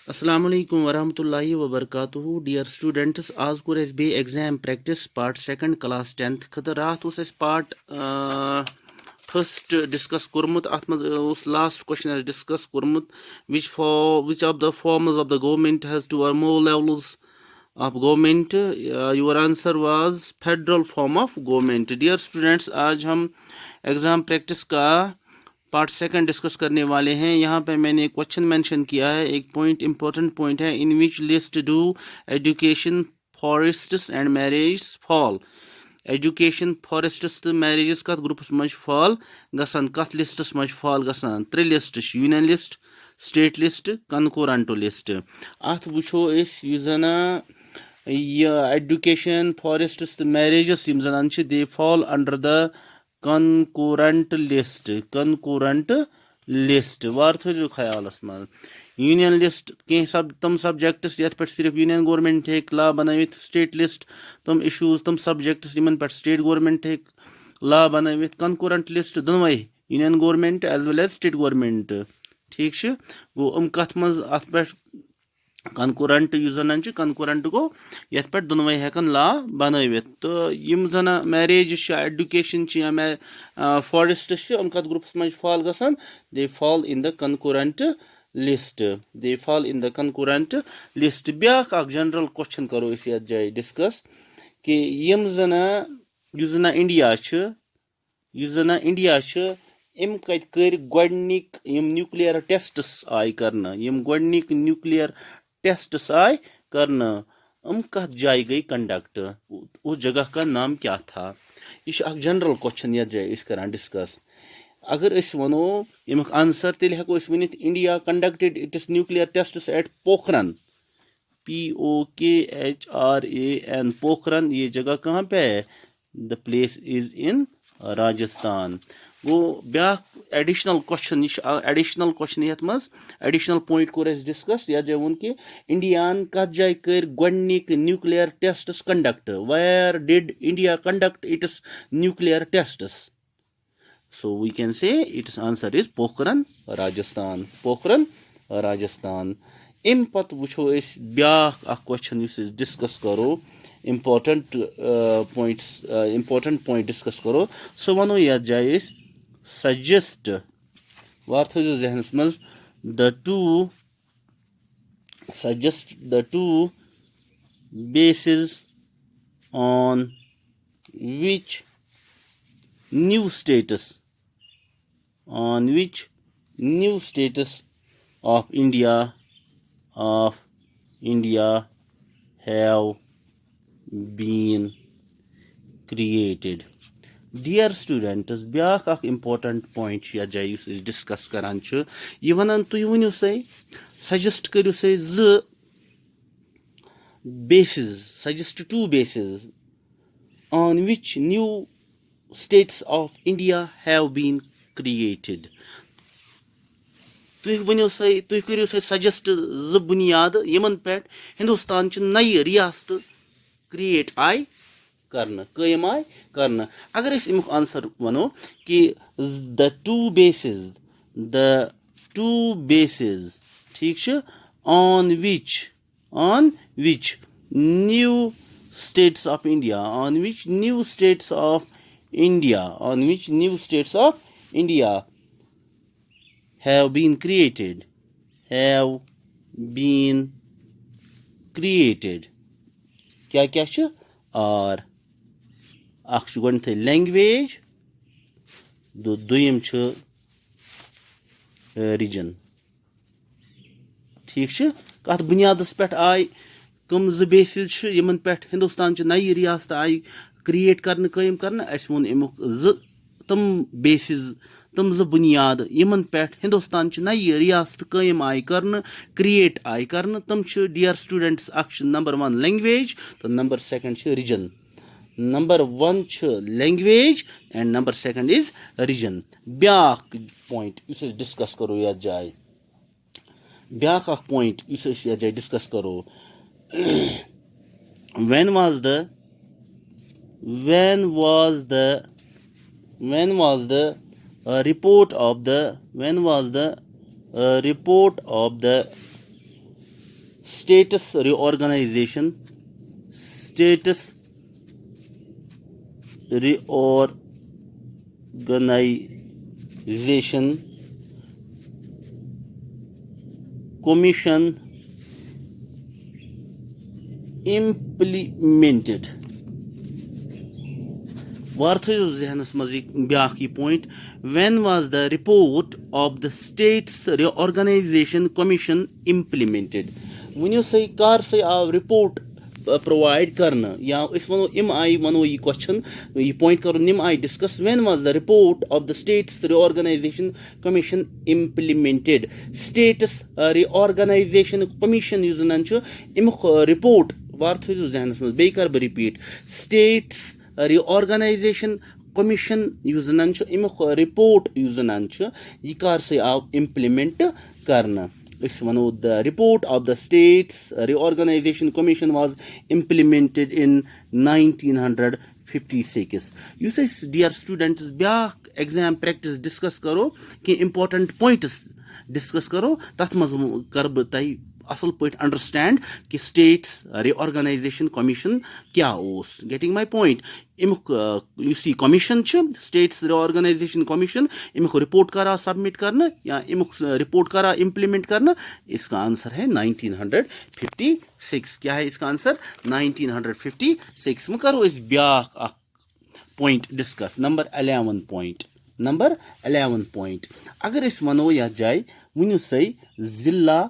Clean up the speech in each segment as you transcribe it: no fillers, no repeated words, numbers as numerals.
Assalamu alaikum warahmatullahi wabarakatuh. Dear students, आज कोर अस बे exam practice part second class 10th खतर रात उस पार्ट फर्स्ट डिस्कस कोरमुत अत मज उस लास्ट क्वेश्चन डिस्कस कोरमुत which of the forms of the government has two or more levels of government. Your answer was federal form of government. Dear students, आज हम exam practice का part second discuss करने वाले हैं। यहाँ पे मैंने एक क्वेश्चन मेंशन किया है, एक पॉइंट इंपॉर्टेंट पॉइंट है। In which list do education forests and marriage fall. Education forests तो मैरिजेस कत ग्रुपस मज फॉल गसान, कत लिस्टस मज फॉल गसान? त्रे list: union list, state list, कनकोरेंटो लिस्ट। अत वुचो एजुकेशन फॉरेस्ट्स तो marriages they fall under the concurrent list वार थो ख्यालस मज। यूनियन लिस्ट कह तम सब्जेक्ट्स ये पे सिर्फ यूनियन गवर्नमेंट हे लॉ बनवित। स्टेट लिस्ट तम इशूज तम सब्जेक्ट्स इन पे स्टेट गवर्नमेंट हे लॉ बनवित। concurrent लिस्ट दोनों union government as well as state government. ठीक गो कत मज अत पे concurrent concurrent गो ये पे दोनों हेकन लॉ बनवित। तो यम जन मैरिज एजुकेशन या फॉरेस्ट कत ग्रुपस मज फॉल गसान? They fall in the concurrent list। They fall in the concurrent list। ब्याख जनरल क्वेश्चन करो इस जाए डिस्कस कि यम जना इंडिया इम कत कर गोडनिक यम न्यूक्लियर टेस्ट्स आय करना, यम गोडनिक न्यूक्लियर टेस्ट्स आय करना, कत जाय गई कंडक्ट, उस जगह का नाम क्या था? यह जनरल क्वेश्चन ये जाए करान डिस्कस। अगर वनो यमुक आंसर तेल हेको वनित India conducted its nuclear tests at Pokhran, POKHRAN, Pokhran. ये जगह कहाँ पे है? The place is in Rajasthan. वो ब्या एडिशनल क्वेश्चन एडिशनल क्वेश्चन ये मज एडिशनल पॉइंट कोर डिस्कस या जो कि इंडियान कत जाय कर गोडनिक nuclear tests conduct? Where did India conduct its nuclear tests? So we can say its answer is Pokhran, Rajasthan. Pokhran, Rajasthan. अम पत वो ब्या क्वेश्चन डिस्कस करो, इम्पोर्टेंट पॉइंट डिस्कस करो। सो वनो ये जाए सजेस्ट वार थो जहनस मज the two bases on which new status of India have been created. Dear students, ब्याख important point या जाए डिस्कस करान यह वन तुम वनु से सजेस्ट करू से suggest two bases on which new states of India have been created. तुम करू से सजेस्ट बुनियाद यमन पे हिंदुस्तान नई रियासत क्रिएट आय करना, कायम आय करना। अगर अमुक आंसर वनो कि द टू बेसिस ठीक on which new states of India have been created क्या क्या और अख गोथ लैंग्वेज, दुयम रीजन। ठीक कत बुनियादस पे आय कम बेसिस यमन पे हिंदुस्तान नई रियासत आय क्रिएट करने कायम करना। अस वोन अमुक तम बेसिस तम बुनियाद यमन पे हिंदुस्तान नई रियासत कायम आय करना, क्रिएट आय करना। तम डियर स्टूडेंट्स अख नंबर 1 लैंग्वेज तो number 2 region. Number 1 language and number 2 is region. ब्या पॉइंट डिस्कस करो ये जाए, ब्या पॉइंट ये जाए डिस्कस करो। when was the report of the status reorganization, status reorganization commission implemented. War thayo zehnas maz byak ye point. When was the report of the states reorganization commission implemented? When you say car से आव report provide करना या इस वनो इम आई वनो ये question ये point करो निम आई discuss. When was the report of the states reorganization commission implemented? States reorganization commission यूजन च इम report वार थो जहनस मज बे कर repeat. States reorganization commission यूजन च इम report यूजन च ये कार से आव implement करना. The report of the States Reorganization Commission was implemented in 1956. You say, dear students, byak exam practice discuss karo कि important points discuss karo tat maz karb tai asal point understand कि States Reorganization Commission क्या ओस. Getting my point? You see commission च States Reorganization Commission इमुक report करा submit करना या इमुक report करा implement करना. इसका आंसर है 1956. क्या है इसका आंसर? 1956. में करो इस back point discuss. Number 11 point. Number 11 point. अगर इस वनो या जाए वनु से जिला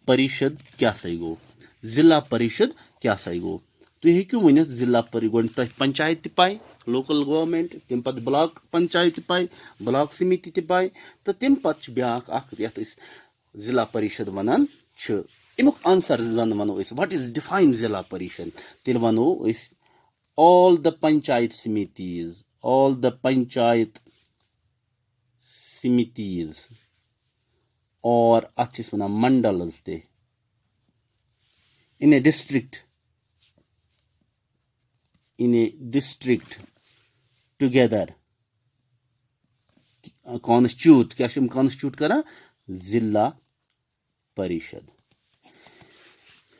परिषद क्या सही गो. जिला परिषद क्या सही गो. तो ये क्यों वन जिला परिषद पंचायत पाए लोकल गवर्नमेंट तम पे ब्लॉक पंचायत पाए ब्लॉक समिति पाए तो तम पे ब्याक जिला परिषद वनान अमुक आंसर जन वनो व्हाट इज डिफाइन जिला परिषद तेल वनो all the panchayat simitis or achis wana mandalas te in a district together constitute क्या हम constitute करा जिला परिषद.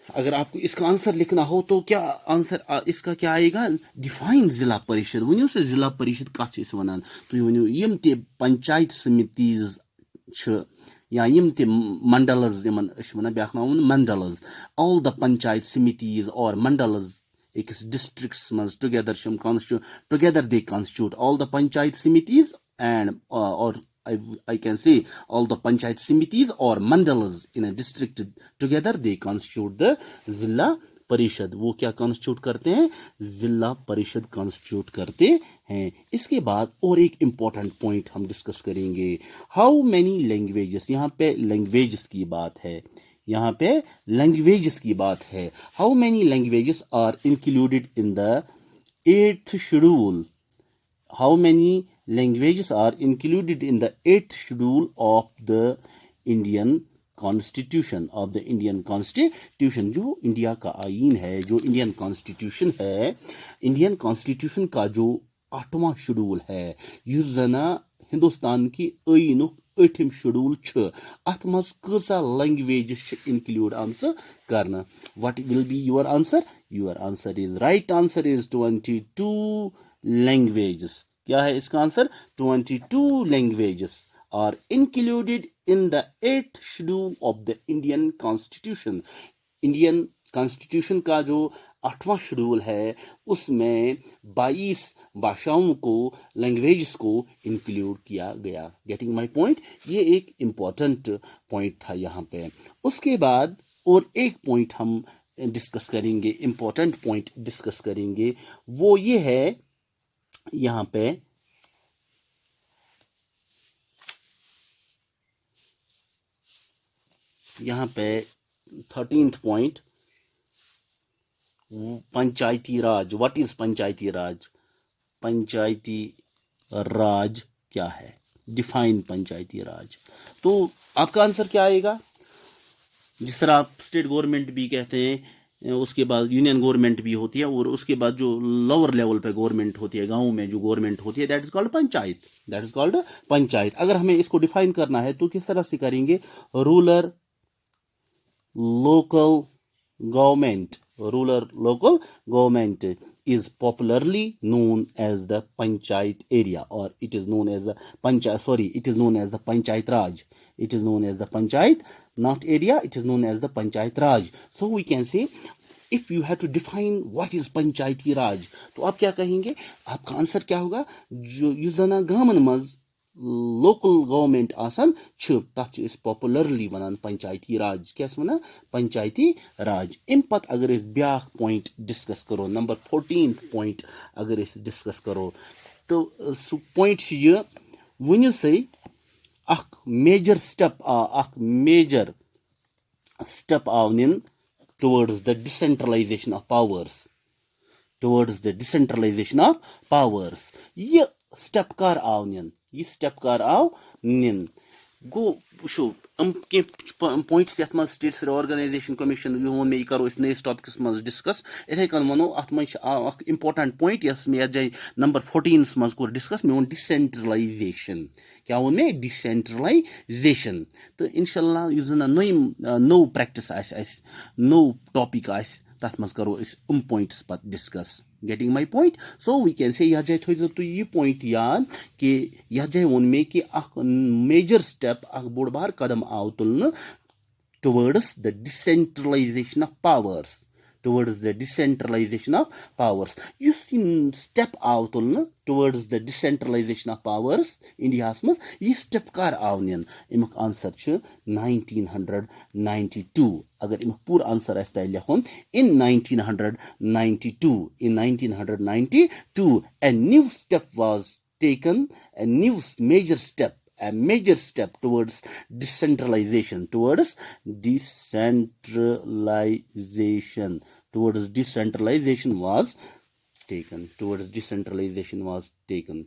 अगर आपको इसका आंसर लिखना हो तो क्या आंसर इसका क्या आएगा? डिफाइन जिला परिषद. वनियो से जिला परिषद कत इस वनान तो वनियो यम ते पंचायत समितिज छ या यम ते मंडलस यमन अश वना ब्याख नाउन मंडलस. ऑल द पंचायत समितिज और मंडलस एकस डिस्ट्रिक्ट्स मज टुगेदर शम constitute together they constitute all the panchayat simitis and or I can say all the panchayat simitis or mandalas in a district together they constitute the जिला परिषद. वो क्या constitute करते हैं? जिला परिषद constitute करते हैं. इसके बाद और एक important point हम discuss करेंगे. How many languages? यहाँ पे languages की बात है. यहाँ पे languages की बात है. How many languages are included in the 8th schedule? How many languages are included in the 8th schedule of the Indian Constitution? Of the Indian Constitution जो इंडिया का आईन है, जो इंडियन कॉन्स्टिट्यूशन है, इंडियन कॉन्स्टिट्यूशन का जो 8वां schedule है use जना हिंदुस्तान की आईनुक 8th शेड्यूल छ अथ मज कसा लैंग्वेजेस इंक्लूड आमस करना. What will be your answer? Your answer is right answer is 22 languages. क्या है इसका answer? 22 languages are included in the 8th schedule of the Indian Constitution. Indian constitution का जो 8वां शेड्यूल है उसमें 22 भाषाओं को लैंग्वेजेस को इंक्लूड किया गया. Getting my point? ये एक इम्पोर्टेंट पॉइंट था यहाँ पे. उसके बाद और एक पॉइंट हम डिस्कस करेंगे, इम्पोर्टेंट पॉइंट डिस्कस करेंगे. वो ये है यहाँ पे यहाँ पे 13th point panchayati raj. What is panchayati raj? Panchayati raj क्या है? डिफाइन पंचायती राज. तो आपका आंसर क्या आएगा? जिस तरह आप स्टेट गवर्नमेंट भी कहते हैं, उसके बाद यूनियन गवर्नमेंट भी होती है और उसके बाद जो लोअर लेवल पे गवर्नमेंट होती है, गांव में जो गवर्नमेंट होती है, that is called panchayat. That is called panchayat. अगर हमें इसको डिफाइन करना है तो किस तरह से करेंगे? Rural local government, rural local government is popularly known as the panchayat area, or it is known as the it is known as the panchayat raj. It is known as the panchayat, not area, it is known as the panchayat raj. So we can say, if you have to define what is panchayati raj, तो आप क्या कहेंगे, आपका answer क्या होगा, जो use जना गामन मज लोकल गवर्नमेंट आसान छ तथ इस पॉपुलरली वनान पंचायती राज, क्या वनान पंचायती राज। अम पत अगर इस ब्या पॉइंट डिस्कस करो, नंबर 14 पॉइंट अगर इस डिस्कस करो, तो सु पॉइंट यह वनियो से अख मेजर स्टेप आव निन towards the decentralization of powers, towards the decentralization of powers. ये step कार आव निन, ये step कार आव निन गो शो के पॉइंट्स यथ मज स्टेट्स रिऑर्गनाइजेशन कमीशन यह वो मे करो इस नयस टॉपिकस मज डिस्कस इथे कन वनो अथ मज इंपॉर्टेंट पॉइंट यस मे जाय नंबर 14 मज कोर डिस्कस मे वो डिसेंट्रलाइजेशन, क्या वो मे डिसेंट्रलाइजेशन। तो इंशाल्लाह युस जना नो प्रैक्टिस आस नो टॉपिक आस तथ मज करो इस पॉइंट्स पत discuss. Getting my point. So we can say यह जाए थो तो यह पॉइंट याद कि यह जाए वो मे कि मेजर स्टेप बोड़ बार कदम आव तुलन towards the decentralization of powers, towards the decentralization of powers. You see step आव तुलन towards the decentralization of powers India मज यह step कर आवनियन। अमुक आंसर छ 1992। अगर अमुक पूरा आंसर आस तय लिखुन in 1992 a new step was taken, a new major step, a major step towards decentralization, towards decentralization was taken, towards decentralization was taken.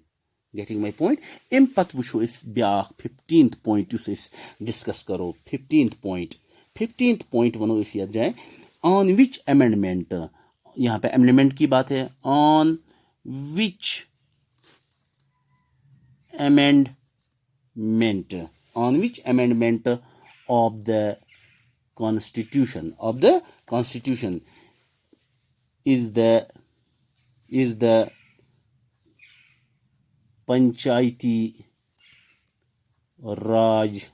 Getting my point? Im pat वुशो इस ब्याख 15th point use इस discuss करो। 15th point वनो इस याद जाए on which amendment, यहाँ पे amendment की बात है, on which amendment of the constitution is the panchayati raj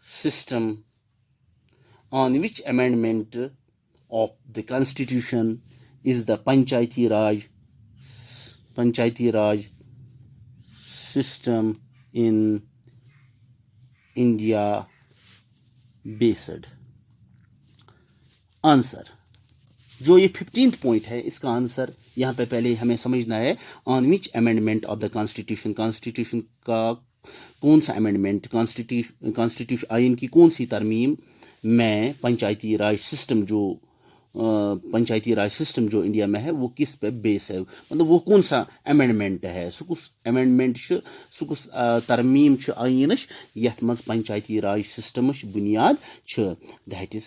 system, on which amendment of the constitution is the panchayati raj system in India based? Answer जो ये 15th पॉइंट है इसका answer यहाँ पे पहले हमें समझना है on which amendment of the constitution, constitution का कौन सा अमेंडमेंट, कॉन्स्टिट्यूशन आइन की कौन सी तरमीम में पंचायती राज सिस्टम जो इंडिया में है वो किस पे बेस है, मतलब वो कौन सा अमेंडमेंट है, सुकुस अमेंडमेंट सुकुस तरमीम आइन यथ मज पंचायती राज सिस्टम बुनियाद that is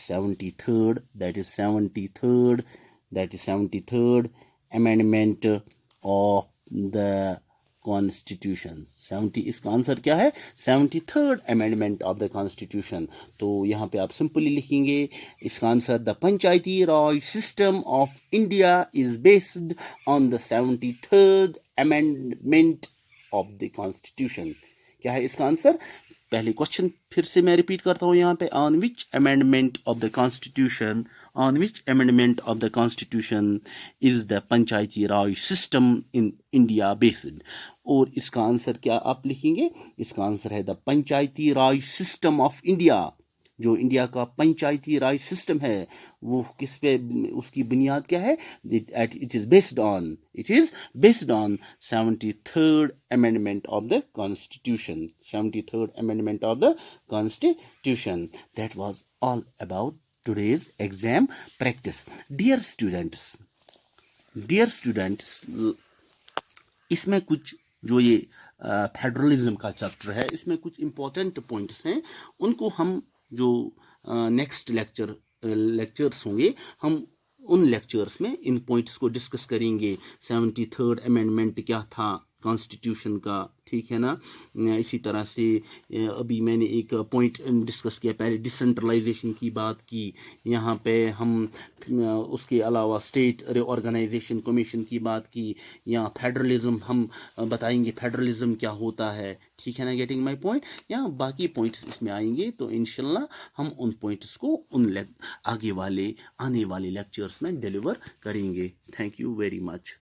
73rd amendment of the constitution. 70 इसका आंसर क्या है, 73rd amendment of the constitution. तो यहाँ पे आप सिंपली लिखेंगे इसका answer the Panchayati Raj system of India is based on the 73rd amendment of the constitution. क्या है इसका आंसर, पहले क्वेश्चन फिर से मैं रिपीट करता हूँ यहाँ पे, on which amendment of the constitution, on which amendment of the constitution is the panchayati raj system in India based? और इसका आंसर क्या आप लिखेंगे, इसका आंसर है the Panchayati Raj system of India. जो इंडिया का पंचायती राज सिस्टम है वो किस पे, उसकी बुनियाद क्या है, it is based on 73rd amendment of the constitution, 73rd amendment of the constitution. That was all about today's exam practice. Dear students, इसमें कुछ जो ये फेडरलिज्म का चैप्टर है इसमें कुछ इंपॉर्टेंट पॉइंट्स हैं, उनको हम जो नेक्स्ट लेक्चर्स होंगे हम उन लेक्चर्स में इन पॉइंट्स को डिस्कस करेंगे। 73rd अमेंडमेंट क्या था कॉन्स्टिट्यूशन का, ठीक है ना। इसी तरह से अभी मैंने एक पॉइंट डिस्कस किया, पहले डिसेंट्रलाइजेशन की बात की, यहाँ पे हम उसके अलावा स्टेट रिओर्गेनाइजेशन कमीशन की बात की, या फेडरलिज्म हम बताएंगे फेडरलिज्म क्या होता है, ठीक है ना, गेटिंग माय पॉइंट। या बाकी पॉइंट्स इसमें आएंगे तो इंशाल्लाह हम उन पॉइंट्स को आगे वाले आने वाले लेक्चर्स में डिलीवर करेंगे। Thank you very much.